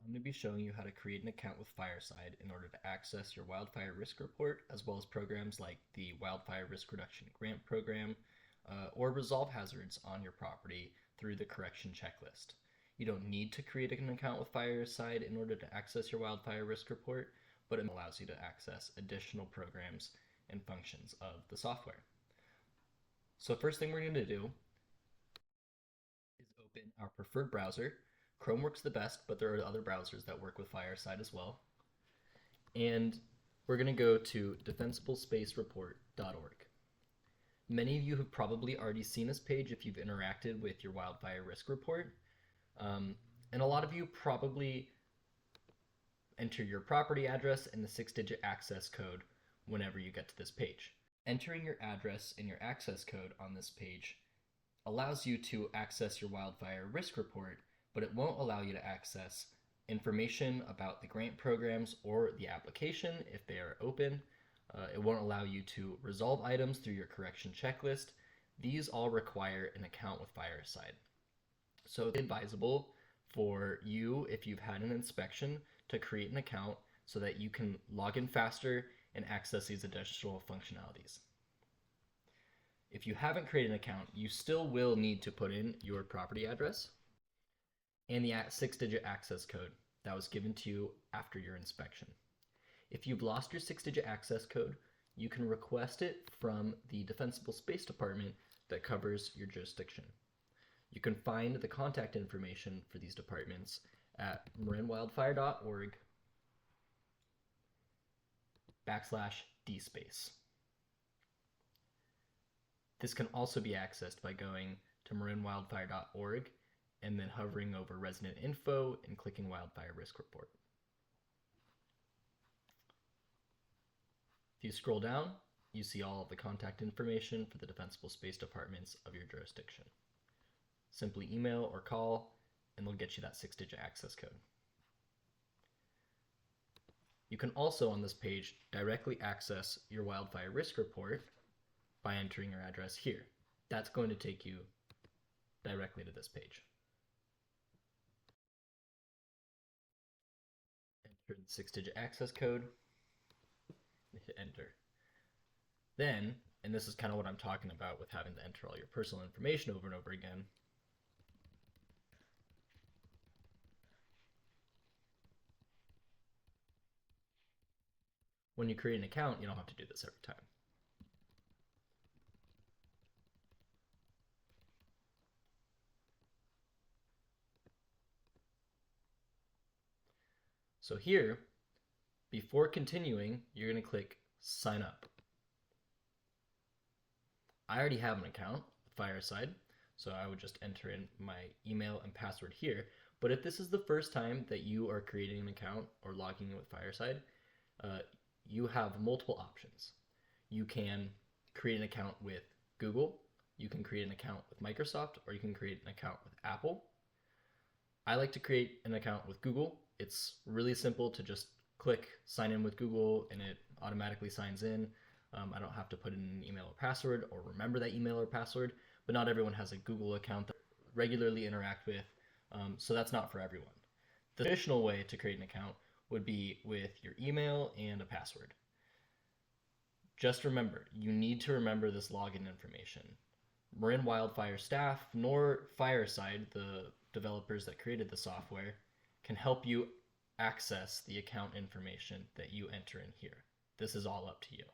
I'm going to be showing you how to create an account with Fireside in order to access your wildfire risk report, as well as programs like the Wildfire Risk Reduction Grant Program, or resolve hazards on your property through the correction checklist. You don't need to create an account with Fireside in order to access your wildfire risk report, but it allows you to access additional programs and functions of the software. So first thing we're going to do is open our preferred browser. Chrome works the best, but there are other browsers that work with Fireside as well. And we're going to go to defensiblespacereport.org. Many of you have probably already seen this page if you've interacted with your wildfire risk report. And a lot of you probably enter your property address and the 6-digit access code whenever you get to this page. Entering your address and your access code on this page allows you to access your wildfire risk report, but it won't allow you to access information about the grant programs or the application if they are open. It won't allow you to resolve items through your correction checklist. These all require an account with Fireside. So it's advisable for you, if you've had an inspection, to create an account so that you can log in faster and access these additional functionalities. If you haven't created an account, you still will need to put in your property address and the 6-digit access code that was given to you after your inspection. If you've lost your 6-digit access code, you can request it from the Defensible Space Department that covers your jurisdiction. You can find the contact information for these departments at marinwildfire.org/dspace. This can also be accessed by going to marinwildfire.org and then hovering over resident info and clicking wildfire risk report. If you scroll down, you see all of the contact information for the Defensible Space Departments of your jurisdiction. Simply email or call, and they'll get you that 6-digit access code. You can also, on this page, directly access your wildfire risk report by entering your address here. That's going to take you directly to this page. Enter the 6-digit access code, and hit enter. Then, and this is kind of what I'm talking about with having to enter all your personal information over and over again, when you create an account, you don't have to do this every time. So here, before continuing, you're going to click Sign Up. I already have an account with Fireside, so I would just enter in my email and password here. But if this is the first time that you are creating an account or logging in with Fireside, you have multiple options. You can create an account with Google, you can create an account with Microsoft, or you can create an account with Apple. I like to create an account with Google. It's really simple to just click sign in with Google and it automatically signs in. I don't have to put in an email or password or remember that email or password, but not everyone has a Google account that I regularly interact with, so that's not for everyone. The traditional way to create an account would be with your email and a password. Just remember, you need to remember this login information. Marin Wildfire staff nor Fireside, the developers that created the software, can help you access the account information that you enter in here. This is all up to you.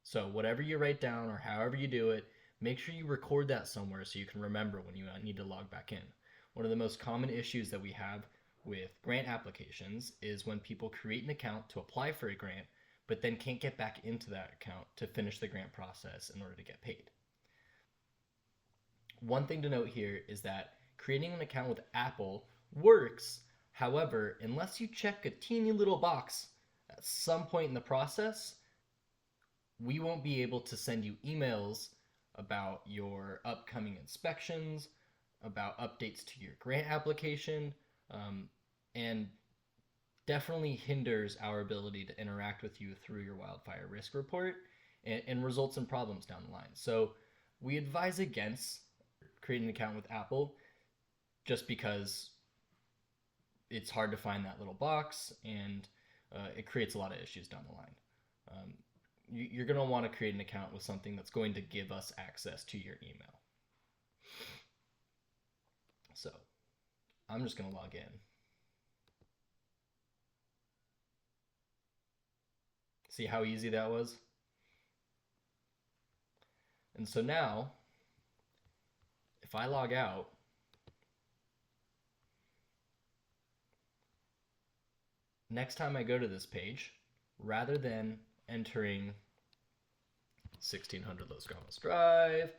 So whatever you write down or however you do it, make sure you record that somewhere so you can remember when you need to log back in. One of the most common issues that we have with grant applications is when people create an account to apply for a grant, but then can't get back into that account to finish the grant process in order to get paid. One thing to note here is that creating an account with Apple works. However, unless you check a teeny little box at some point in the process, we won't be able to send you emails about your upcoming inspections, about updates to your grant application, and definitely hinders our ability to interact with you through your wildfire risk report and results in problems down the line. So we advise against creating an account with Apple just because it's hard to find that little box, and it creates a lot of issues down the line. You're going to want to create an account with something that's going to give us access to your email. So I'm just going to log in. See how easy that was? And so now, if I log out, next time I go to this page, rather than entering 1600 Los Gramos Drive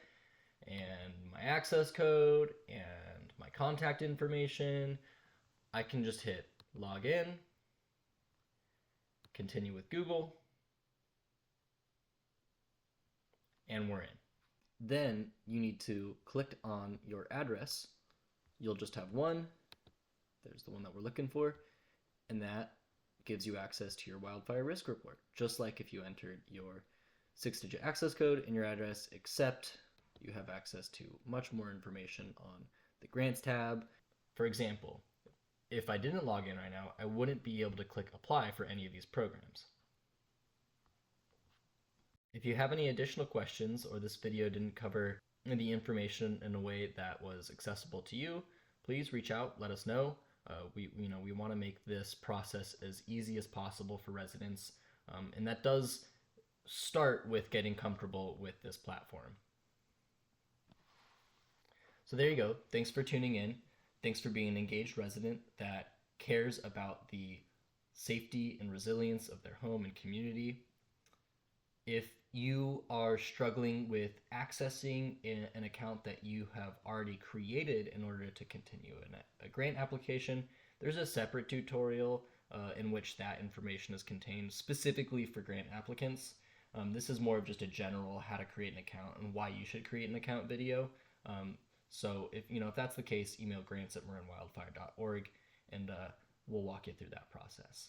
and my access code and my contact information, I can just hit log in, continue with Google, and we're in. Then you need to click on your address. You'll just have one. There's the one that we're looking for, and that gives you access to your wildfire risk report, just like if you entered your 6-digit access code in your address, except you have access to much more information on the grants tab. For example, if I didn't log in right now, I wouldn't be able to click apply for any of these programs. If you have any additional questions or this video didn't cover the information in a way that was accessible to you, please reach out, let us know. We want to make this process as easy as possible for residents, and that does start with getting comfortable with this platform. So there you go. Thanks for tuning in. Thanks for being an engaged resident that cares about the safety and resilience of their home and community. If you are struggling with accessing an account that you have already created in order to continue a grant application, there's a separate tutorial in which that information is contained specifically for grant applicants. This is more of just a general how to create an account and why you should create an account video. So if that's the case, email grants@marinwildfire.org and we'll walk you through that process.